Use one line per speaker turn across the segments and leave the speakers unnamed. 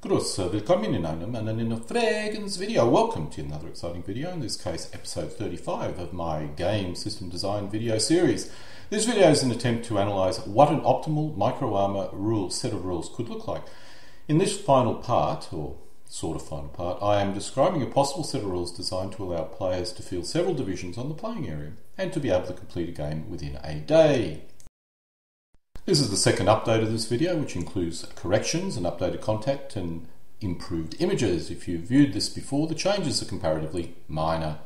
Willkommen in einem anderen Fragens video. Welcome to another exciting video, in this case episode 35 of my game system design video series. This video is an attempt to analyse what an optimal micro-armour set of rules could look like. In this final part, or sort of final part, I am describing a possible set of rules designed to allow players to field several divisions on the playing area and to be able to complete a game within a day. This is the second update of this video, which includes corrections and updated content and improved images. If you viewed this before, the changes are comparatively minor.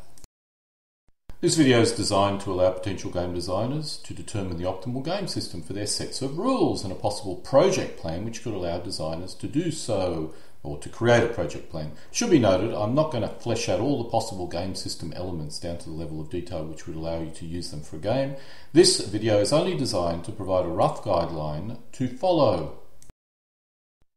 This video is designed to allow potential game designers to determine the optimal game system for their sets of rules and a possible project plan which could allow designers to do so, or to create a project plan. It should be noted, I'm not going to flesh out all the possible game system elements down to the level of detail which would allow you to use them for a game. This video is only designed to provide a rough guideline to follow.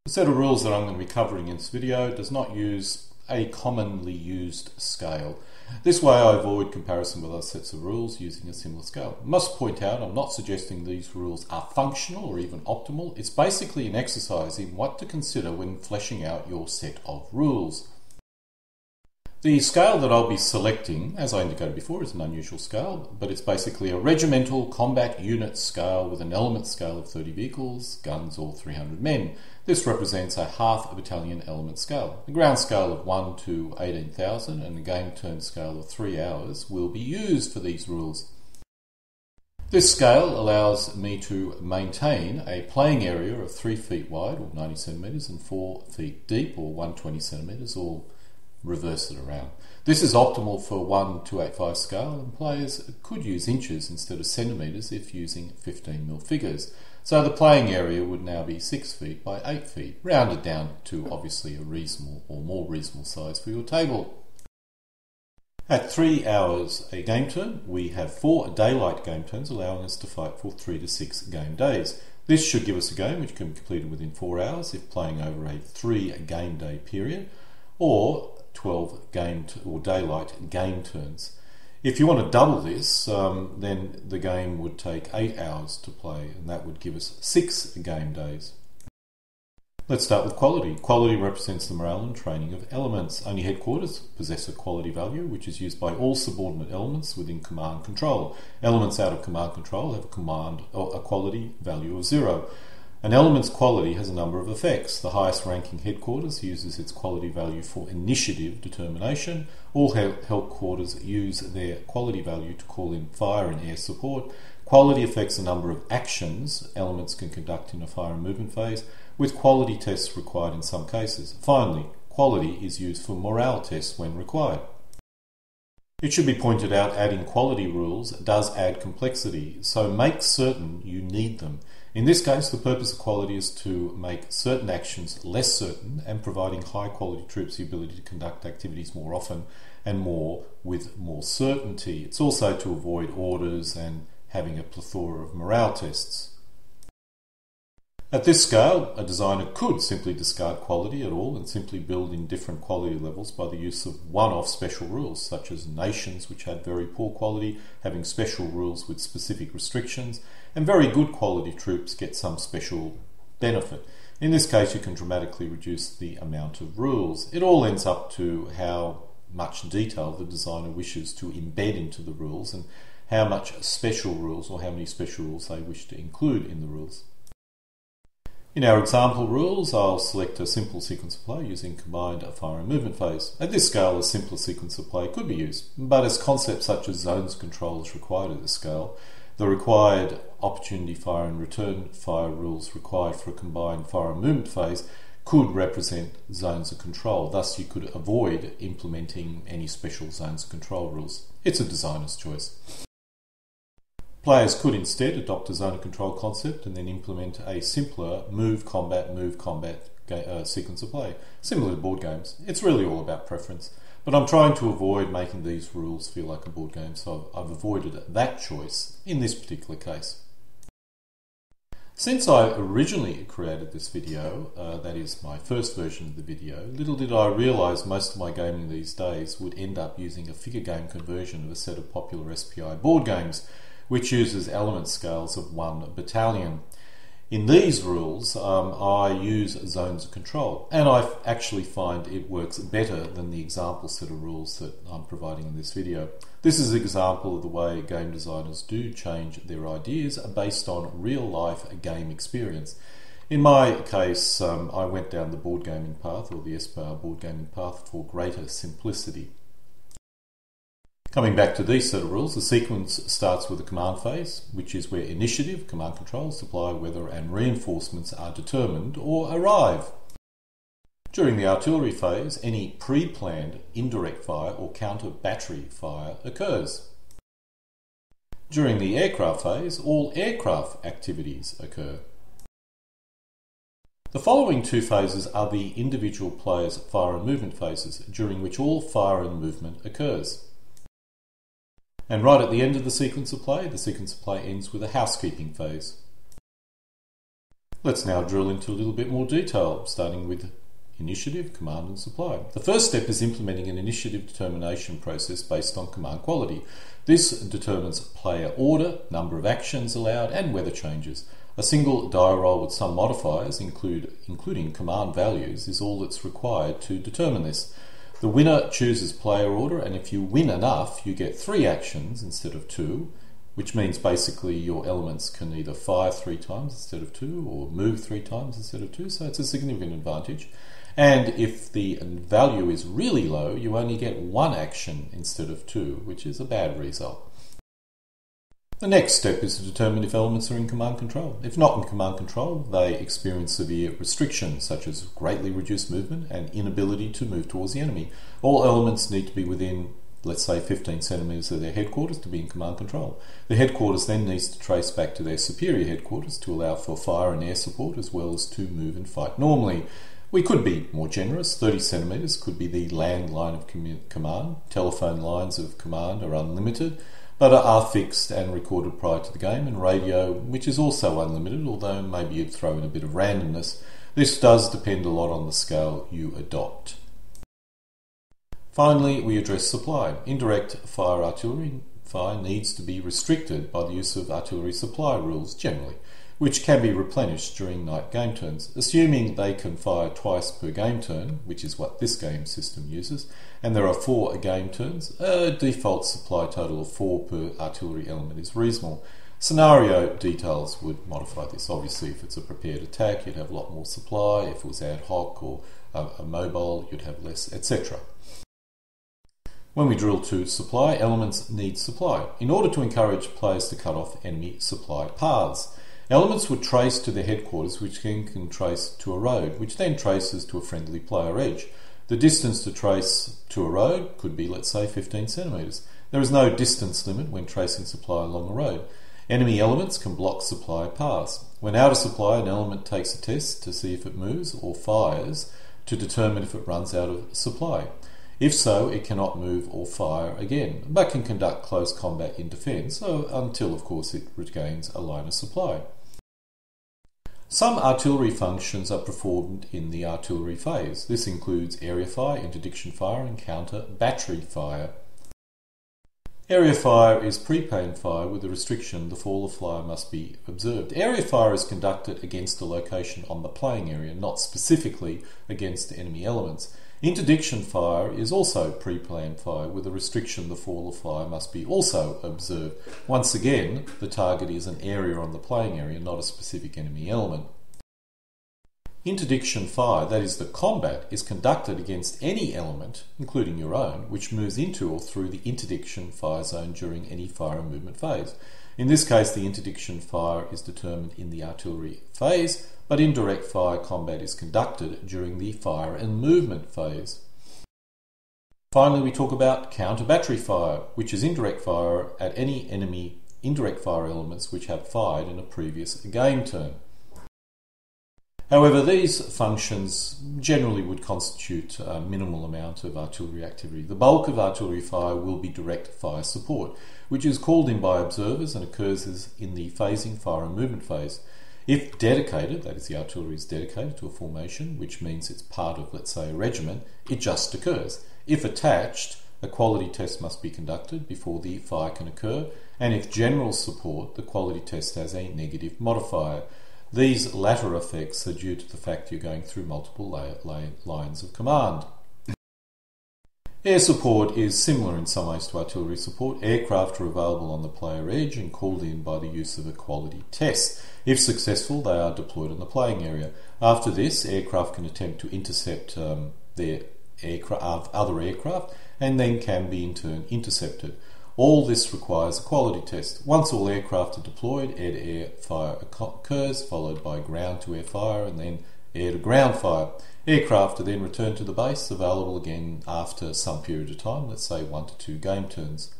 The set of rules that I'm going to be covering in this video does not use a commonly used scale. This way I avoid comparison with other sets of rules using a similar scale. I must point out I'm not suggesting these rules are functional or even optimal. It's basically an exercise in what to consider when fleshing out your set of rules. The scale that I'll be selecting, as I indicated before, is an unusual scale, but it's basically a regimental combat unit scale with an element scale of 30 vehicles, guns or 300 men. This represents a half a battalion element scale. The ground scale of 1 to 18,000 and the game turn scale of 3 hours will be used for these rules. This scale allows me to maintain a playing area of 3 feet wide or 90 centimetres and 4 feet deep or 120 centimetres, or reverse it around. This is optimal for 1:285 scale, and players could use inches instead of centimetres if using 15mm figures. So the playing area would now be 6 feet by 8 feet, rounded down to obviously a reasonable or more reasonable size for your table. At 3 hours a game turn, we have 4 daylight game turns, allowing us to fight for 3 to 6 game days. This should give us a game which can be completed within 4 hours if playing over a 3 game day period, or 12 or daylight game turns. If you want to double this, then the game would take 8 hours to play, and that would give us 6 game days. Let's start with quality. Quality represents the morale and training of elements. Only headquarters possess a quality value, which is used by all subordinate elements within command control. Elements out of command control have a quality value of 0. An element's quality has a number of effects. The highest ranking headquarters uses its quality value for initiative determination. All headquarters use their quality value to call in fire and air support. Quality affects the number of actions elements can conduct in a fire and movement phase, with quality tests required in some cases. Finally, quality is used for morale tests when required. It should be pointed out, adding quality rules does add complexity, so make certain you need them. In this case, the purpose of quality is to make certain actions less certain and providing high quality troops the ability to conduct activities more often and with more certainty. It's also to avoid orders and having a plethora of morale tests. At this scale, a designer could simply discard quality at all and simply build in different quality levels by the use of one-off special rules, such as nations which had very poor quality having special rules with specific restrictions, and very good quality troops get some special benefit. In this case, you can dramatically reduce the amount of rules. It all ends up to how much detail the designer wishes to embed into the rules and how much special rules or how many special rules they wish to include in the rules. In our example rules, I'll select a simple sequence of play using combined fire and movement phase. At this scale, a simpler sequence of play could be used, but as concepts such as zones control is required at this scale, the required opportunity fire and return fire rules required for a combined fire and movement phase could represent zones of control. Thus, you could avoid implementing any special zones of control rules. It's a designer's choice. Players could instead adopt a zone of control concept and then implement a simpler move combat sequence of play, similar to board games. It's really all about preference, but I'm trying to avoid making these rules feel like a board game, so I've avoided that choice in this particular case. Since I originally created this video, that is my first version of the video, little did I realise most of my gaming these days would end up using a figure game conversion of a set of popular SPI board games, which uses element scales of 1 battalion. In these rules, I use zones of control, and I actually find it works better than the example set of rules that I'm providing in this video. This is an example of the way game designers do change their ideas based on real-life game experience. In my case, I went down the board gaming path, or the s1e board gaming path, for greater simplicity. Coming back to these set of rules, the sequence starts with a command phase, which is where initiative, command control, supply, weather and reinforcements are determined or arrive. During the artillery phase, any pre-planned indirect fire or counter battery fire occurs. During the aircraft phase, all aircraft activities occur. The following two phases are the individual players' fire and movement phases, during which all fire and movement occurs. And right at the end of the sequence of play ends with a housekeeping phase. Let's now drill into a little bit more detail, starting with initiative, command and supply. The first step is implementing an initiative determination process based on command quality. This determines player order, number of actions allowed and weather changes. A single die roll with some modifiers, including command values, is all that's required to determine this. The winner chooses player order, and if you win enough, you get 3 actions instead of 2, which means basically your elements can either fire 3 times instead of 2 or move 3 times instead of 2, so it's a significant advantage. And if the value is really low, you only get 1 action instead of 2, which is a bad result. The next step is to determine if elements are in command control. If not in command control, they experience severe restrictions such as greatly reduced movement and inability to move towards the enemy. All elements need to be within, let's say, 15 centimetres of their headquarters to be in command control. The headquarters then needs to trace back to their superior headquarters to allow for fire and air support as well as to move and fight normally. We could be more generous. 30 centimetres could be the land line of command. Telephone lines of command are unlimited, but are fixed and recorded prior to the game, and radio, which is also unlimited, although maybe you'd throw in a bit of randomness. This does depend a lot on the scale you adopt. Finally, we address supply. Indirect fire artillery fire needs to be restricted by the use of artillery supply rules generally, which can be replenished during night game turns. Assuming they can fire twice per game turn, which is what this game system uses, and there are 4 game turns, a default supply total of 4 per artillery element is reasonable. Scenario details would modify this. Obviously, if it's a prepared attack, you'd have a lot more supply. If it was ad hoc or a mobile, you'd have less, etc. When we drill to supply, elements need supply in order to encourage players to cut off enemy supply paths. Elements would trace to their headquarters, which then can trace to a road, which then traces to a friendly player edge. The distance to trace to a road could be, let's say, 15 centimetres. There is no distance limit when tracing supply along a road. Enemy elements can block supply paths. When out of supply, an element takes a test to see if it moves or fires to determine if it runs out of supply. If so, it cannot move or fire again, but can conduct close combat in defence until, of course, it regains a line of supply. Some artillery functions are performed in the artillery phase. This includes area fire, interdiction fire and counter battery fire. Area fire is pre-planned fire with the restriction the fall of fire must be observed. Area fire is conducted against a location on the playing area, not specifically against enemy elements. Interdiction fire is also pre-planned fire with a restriction the fall of fire must be also observed. Once again, the target is an area on the playing area, not a specific enemy element. Interdiction fire, that is the combat, is conducted against any element, including your own, which moves into or through the interdiction fire zone during any fire and movement phase. In this case, the interdiction fire is determined in the artillery phase, but indirect fire combat is conducted during the fire and movement phase. Finally, we talk about counter battery fire, which is indirect fire at any enemy indirect fire elements which have fired in a previous game turn. However, these functions generally would constitute a minimal amount of artillery activity. The bulk of artillery fire will be direct fire support, which is called in by observers and occurs in the phasing, fire and movement phase. If dedicated, that is the artillery is dedicated to a formation, which means it's part of, let's say, a regiment, it just occurs. If attached, a quality test must be conducted before the fire can occur, and if general support, the quality test has a negative modifier. These latter effects are due to the fact you're going through multiple lines of command. Air support is similar in some ways to artillery support. Aircraft are available on the player edge and called in by the use of a quality test. If successful, they are deployed in the playing area. After this, aircraft can attempt to intercept their other aircraft and then can be in turn intercepted. All this requires a quality test. Once all aircraft are deployed, air-to-air fire occurs, followed by ground-to-air fire and then air-to-ground fire. Aircraft are then returned to the base, available again after some period of time, let's say 1 to 2 game turns.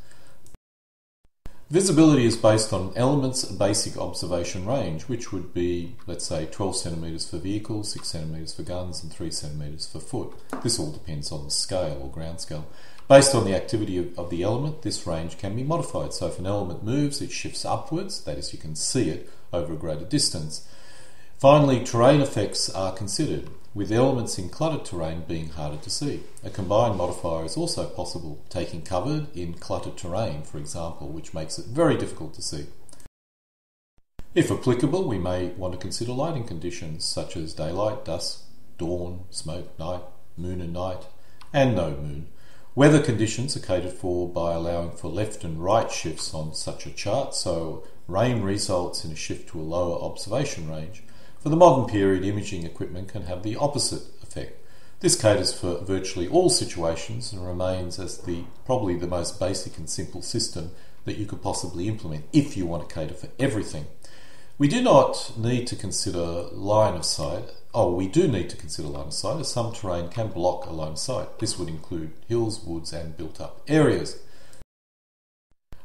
Visibility is based on an element's basic observation range, which would be, let's say, 12 centimetres for vehicles, 6 centimetres for guns and 3 centimetres for foot. This all depends on the scale or ground scale. Based on the activity of the element, this range can be modified. So if an element moves, it shifts upwards, that is, you can see it over a greater distance. Finally, terrain effects are considered, with elements in cluttered terrain being harder to see. A combined modifier is also possible, taking cover in cluttered terrain, for example, which makes it very difficult to see. If applicable, we may want to consider lighting conditions such as daylight, dusk, dawn, smoke, night, moon and night, and no moon. Weather conditions are catered for by allowing for left and right shifts on such a chart, so rain results in a shift to a lower observation range. For the modern period, imaging equipment can have the opposite effect. This caters for virtually all situations and remains as probably the most basic and simple system that you could possibly implement if you want to cater for everything. We do not need to consider line of sight. We do need to consider line of sight, as some terrain can block a line of sight. This would include hills, woods and built-up areas.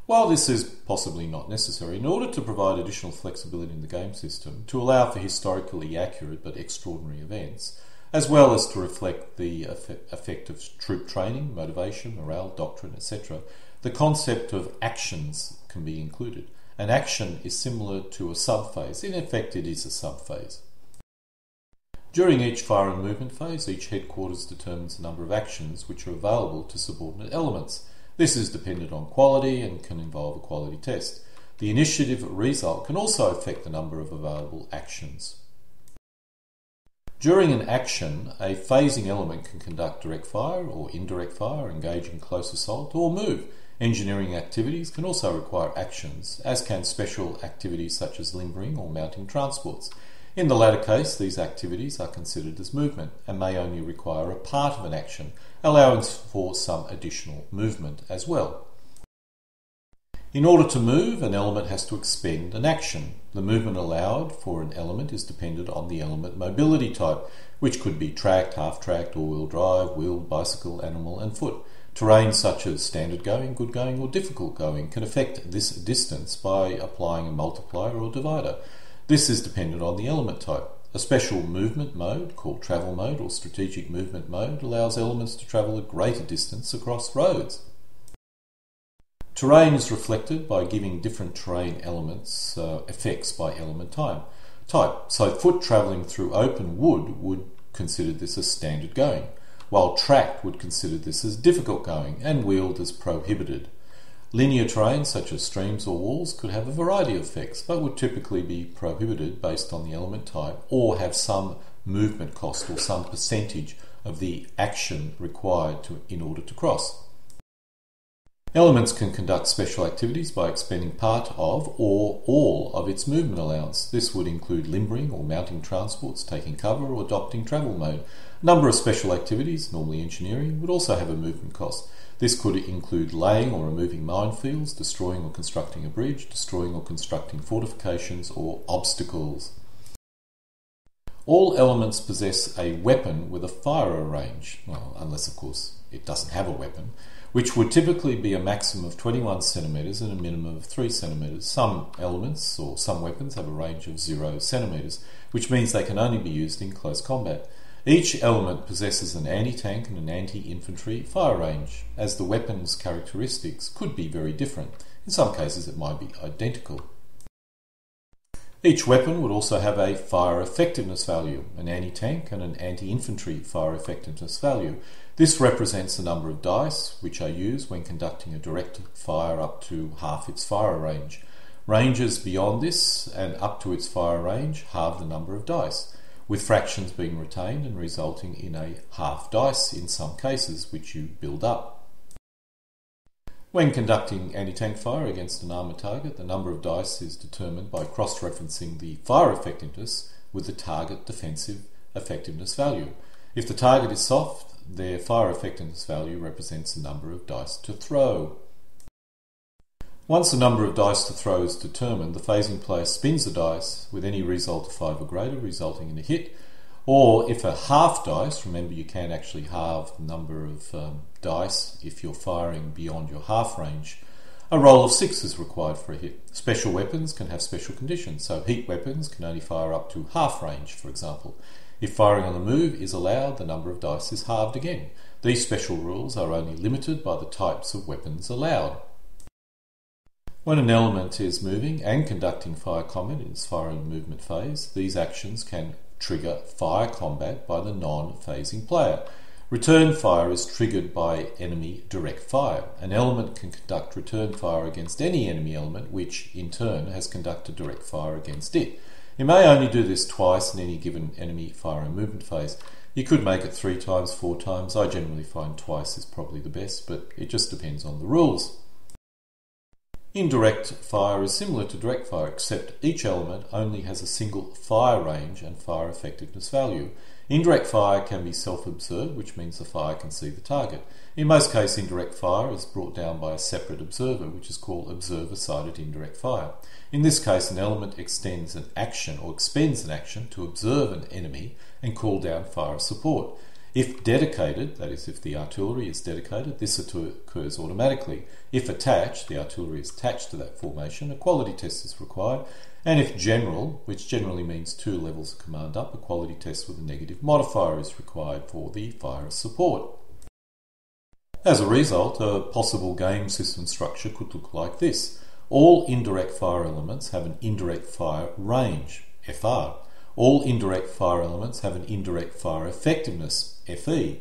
While this is possibly not necessary, in order to provide additional flexibility in the game system, to allow for historically accurate but extraordinary events, as well as to reflect the effect of troop training, motivation, morale, doctrine, etc., the concept of actions can be included. An action is similar to a subphase. In effect, it is a subphase. During each fire and movement phase, each headquarters determines the number of actions which are available to subordinate elements. This is dependent on quality and can involve a quality test. The initiative result can also affect the number of available actions. During an action, a phasing element can conduct direct fire or indirect fire, engage in close assault, or move. Engineering activities can also require actions, as can special activities such as limbering or mounting transports. In the latter case, these activities are considered as movement and may only require a part of an action, allowing for some additional movement as well. In order to move, an element has to expend an action. The movement allowed for an element is dependent on the element mobility type, which could be tracked, half-tracked, all-wheel drive, wheeled, bicycle, animal and foot. Terrain such as standard going, good going or difficult going can affect this distance by applying a multiplier or divider. This is dependent on the element type. A special movement mode, called travel mode or strategic movement mode, allows elements to travel a greater distance across roads. Terrain is reflected by giving different terrain elements effects by element type. So foot travelling through open wood would consider this as standard going, while tracked would consider this as difficult going and wheeled as prohibited. Linear terrain such as streams or walls could have a variety of effects, but would typically be prohibited based on the element type or have some movement cost or some percentage of the action required in order to cross. Elements can conduct special activities by expending part of or all of its movement allowance. This would include limbering or mounting transports, taking cover or adopting travel mode. A number of special activities, normally engineering, would also have a movement cost. This could include laying or removing minefields, destroying or constructing a bridge, destroying or constructing fortifications or obstacles. All elements possess a weapon with a fire range, unless of course it doesn't have a weapon, which would typically be a maximum of 21 centimetres and a minimum of 3 centimetres. Some elements or some weapons have a range of 0 centimetres, which means they can only be used in close combat. Each element possesses an anti-tank and an anti-infantry fire range, as the weapon's characteristics could be very different. In some cases it might be identical. Each weapon would also have a fire effectiveness value, an anti-tank and an anti-infantry fire effectiveness value. This represents the number of dice which are used when conducting a direct fire up to half its fire range. Ranges beyond this and up to its fire range halve the number of dice, with fractions being retained and resulting in a half dice in some cases, which you build up. When conducting anti-tank fire against an armoured target, the number of dice is determined by cross-referencing the fire effectiveness with the target defensive effectiveness value. If the target is soft, their fire effectiveness value represents the number of dice to throw. Once the number of dice to throw is determined, the phasing player spins the dice with any result of 5 or greater, resulting in a hit. Or if a half dice, remember you can actually halve the number of dice if you're firing beyond your half range, a roll of 6 is required for a hit. Special weapons can have special conditions, so heat weapons can only fire up to half range, for example. If firing on the move is allowed, the number of dice is halved again. These special rules are only limited by the types of weapons allowed. When an element is moving and conducting fire combat in its fire and movement phase, these actions can trigger fire combat by the non-phasing player. Return fire is triggered by enemy direct fire. An element can conduct return fire against any enemy element which, in turn, has conducted direct fire against it. It may only do this twice in any given enemy fire and movement phase. You could make it 3 times, 4 times. I generally find twice is probably the best, but it just depends on the rules. Indirect fire is similar to direct fire, except each element only has a single fire range and fire effectiveness value. Indirect fire can be self-observed, which means the fire can see the target. In most cases, indirect fire is brought down by a separate observer, which is called observer-sided indirect fire. In this case, an element extends an action or expends an action to observe an enemy and call down fire support. If dedicated, that is, if the artillery is dedicated, this occurs automatically. If attached, the artillery is attached to that formation, a quality test is required. And if general, which generally means 2 levels of command up, a quality test with a negative modifier is required for the fire support. As a result, a possible game system structure could look like this. All indirect fire elements have an indirect fire range, FR. All indirect fire elements have an indirect fire effectiveness, FE.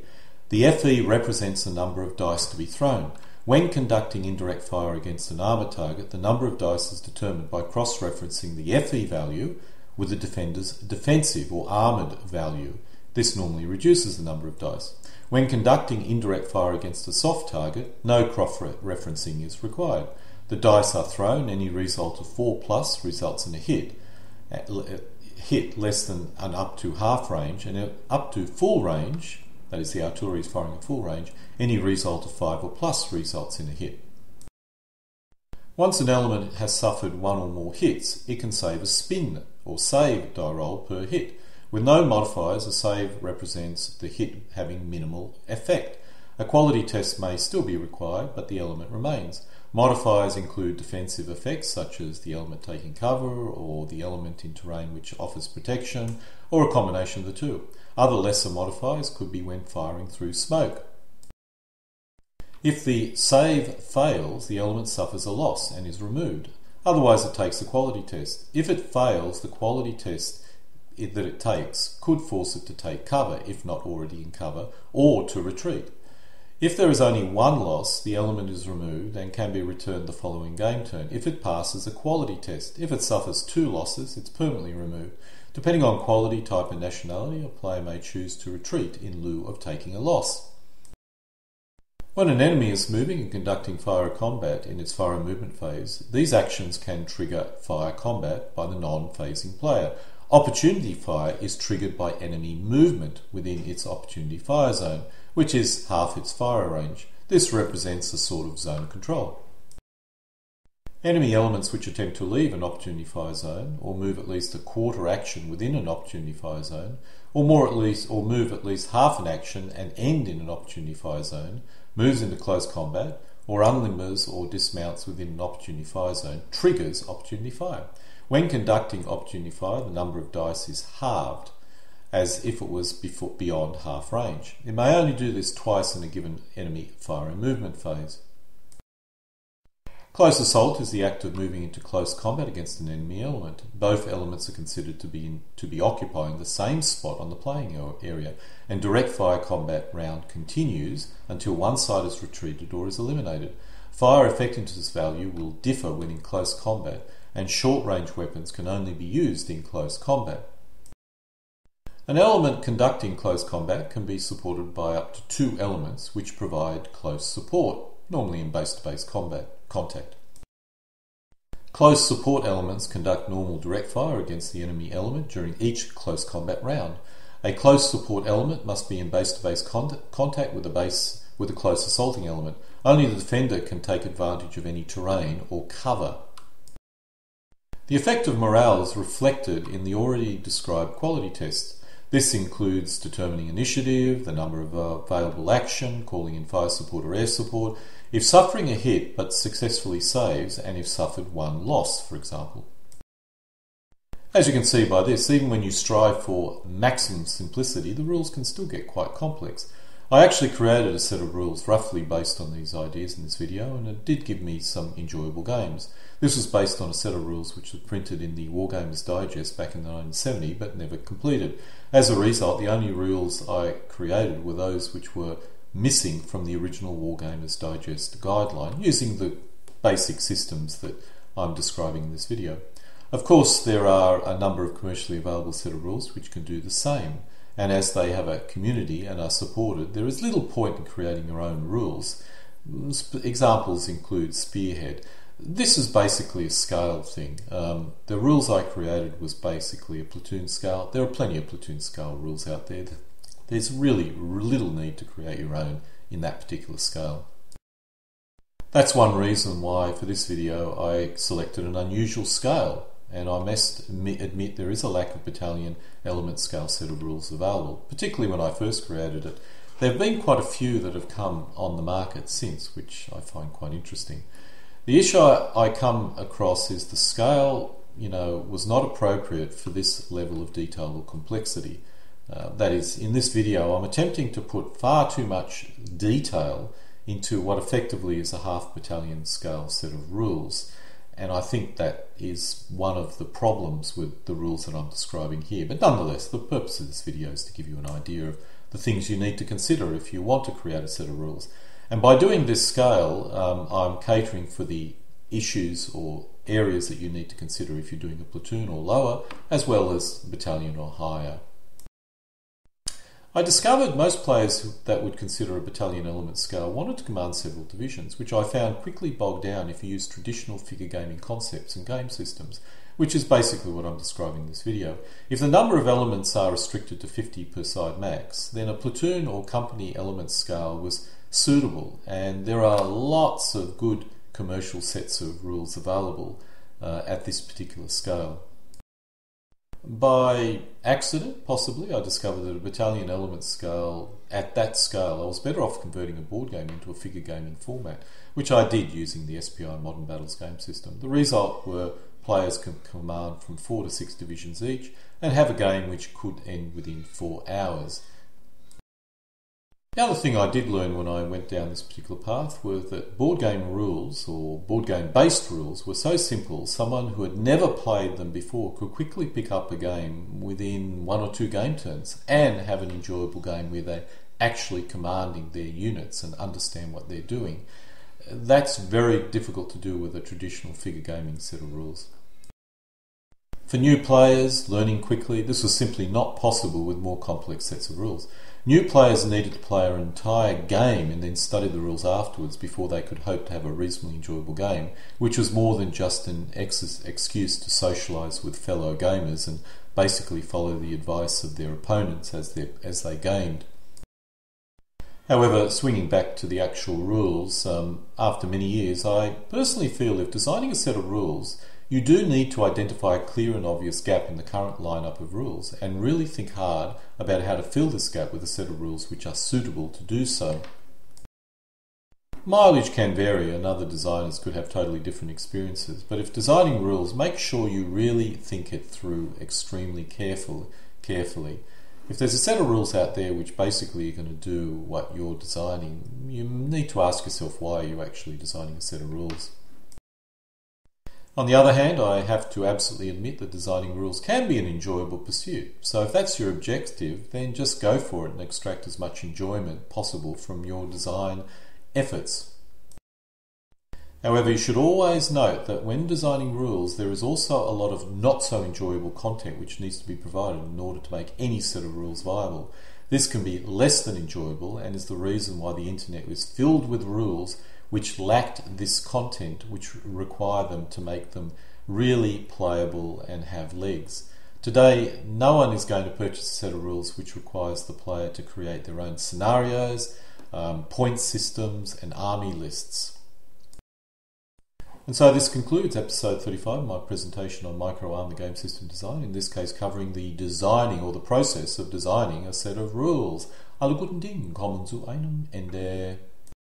The FE represents the number of dice to be thrown. When conducting indirect fire against an armoured target, the number of dice is determined by cross-referencing the FE value with the defender's defensive or armoured value. This normally reduces the number of dice. When conducting indirect fire against a soft target, no cross-referencing is required. The dice are thrown. Any result of 4+ results in a hit. Hit less than and up to half range, and up to full range, that is the artillery is firing at full range, any result of 5 or plus results in a hit. Once an element has suffered 1 or more hits, it can save a spin or save die roll per hit. With no modifiers, a save represents the hit having minimal effect. A quality test may still be required, but the element remains. Modifiers include defensive effects such as the element taking cover or the element in terrain which offers protection, or a combination of the two. Other lesser modifiers could be when firing through smoke. If the save fails, the element suffers a loss and is removed. Otherwise, it takes the quality test. If it fails, the quality test that it takes could force it to take cover, if not already in cover, or to retreat. If there is only 1 loss, the element is removed and can be returned the following game turn if it passes a quality test. If it suffers 2 losses, it's permanently removed. Depending on quality, type and nationality, a player may choose to retreat in lieu of taking a loss. When an enemy is moving and conducting fire combat in its fire movement phase, these actions can trigger fire combat by the non-phasing player. Opportunity fire is triggered by enemy movement within its opportunity fire zone, which is half its fire range. This represents a sort of zone control. Enemy elements which attempt to leave an opportunity fire zone, or move at least a quarter action within an opportunity fire zone, or move at least half an action and end in an opportunity fire zone, moves into close combat, or unlimbers or dismounts within an opportunity fire zone, triggers opportunity fire. When conducting opportunity fire, the number of dice is halved, as if it was beyond half range. It may only do this twice in a given enemy fire and movement phase. Close assault is the act of moving into close combat against an enemy element. Both elements are considered to be occupying the same spot on the playing area, and direct fire combat round continues until one side is retreated or is eliminated. Fire effectiveness value will differ when in close combat, and short-range weapons can only be used in close combat. An element conducting close combat can be supported by up to 2 elements which provide close support, normally in base-to-base contact. Close support elements conduct normal direct fire against the enemy element during each close combat round. A close support element must be in base-to-base contact with a close assaulting element. Only the defender can take advantage of any terrain or cover. The effect of morale is reflected in the already described quality tests. This includes determining initiative, the number of available action, calling in fire support or air support, if suffering a hit but successfully saves, and if suffered 1 loss, for example. As you can see by this, even when you strive for maximum simplicity, the rules can still get quite complex. I actually created a set of rules roughly based on these ideas in this video, and it did give me some enjoyable games. This was based on a set of rules which was printed in the Wargamers Digest back in 1970 but never completed. As a result, the only rules I created were those which were missing from the original Wargamers Digest guideline, using the basic systems that I'm describing in this video. Of course, there are a number of commercially available set of rules which can do the same, and as they have a community and are supported, there is little point in creating your own rules. Examples include Spearhead. This is basically a scale thing. The rules I created was basically a platoon scale. There are plenty of platoon scale rules out there. There's really little need to create your own in that particular scale. That's one reason why for this video I selected an unusual scale, and I must admit there is a lack of battalion element scale set of rules available, particularly when I first created it. There have been quite a few that have come on the market since, which I find quite interesting. The issue I come across is the scale, was not appropriate for this level of detail or complexity. That is, in this video I'm attempting to put far too much detail into what effectively is a half battalion scale set of rules, and I think that is one of the problems with the rules that I'm describing here. But nonetheless, the purpose of this video is to give you an idea of the things you need to consider if you want to create a set of rules. And by doing this scale, I'm catering for the issues or areas that you need to consider if you're doing a platoon or lower, as well as battalion or higher. I discovered most players that would consider a battalion element scale wanted to command several divisions, which I found quickly bogged down if you use traditional figure gaming concepts and game systems, which is basically what I'm describing in this video. If the number of elements are restricted to 50 per side max, then a platoon or company element scale was suitable, and there are lots of good commercial sets of rules available at this particular scale. By accident, possibly, I discovered that a battalion element scale, at that scale, I was better off converting a board game into a figure gaming format, which I did using the SPI Modern Battles game system. The result were players can command from 4 to 6 divisions each and have a game which could end within 4 hours. The other thing I did learn when I went down this particular path was that board game rules, or board game based rules, were so simple someone who had never played them before could quickly pick up a game within 1 or 2 game turns and have an enjoyable game where they're actually commanding their units and understand what they're doing. That's very difficult to do with a traditional figure gaming set of rules. For new players, learning quickly, this was simply not possible with more complex sets of rules. New players needed to play an entire game and then study the rules afterwards before they could hope to have a reasonably enjoyable game, which was more than just an excuse to socialise with fellow gamers and basically follow the advice of their opponents as they gamed. However, swinging back to the actual rules, after many years, I personally feel if designing a set of rules, you do need to identify a clear and obvious gap in the current lineup of rules and really think hard about how to fill this gap with a set of rules which are suitable to do so. Mileage can vary and other designers could have totally different experiences, but if designing rules, make sure you really think it through extremely carefully. If there's a set of rules out there which basically are going to do what you're designing, you need to ask yourself why you're actually designing a set of rules. On the other hand, I have to absolutely admit that designing rules can be an enjoyable pursuit. So if that's your objective, then just go for it and extract as much enjoyment possible from your design efforts. However, you should always note that when designing rules, there is also a lot of not so enjoyable content which needs to be provided in order to make any set of rules viable. This can be less than enjoyable and is the reason why the internet is filled with rules which lacked this content, which require them to make them really playable and have legs. Today, no one is going to purchase a set of rules which requires the player to create their own scenarios, point systems and army lists. And so this concludes episode 35 of my presentation on micro-army game system design, in this case covering the designing or the process of designing a set of rules. Alle guten Dinge kommen zu einem Ende.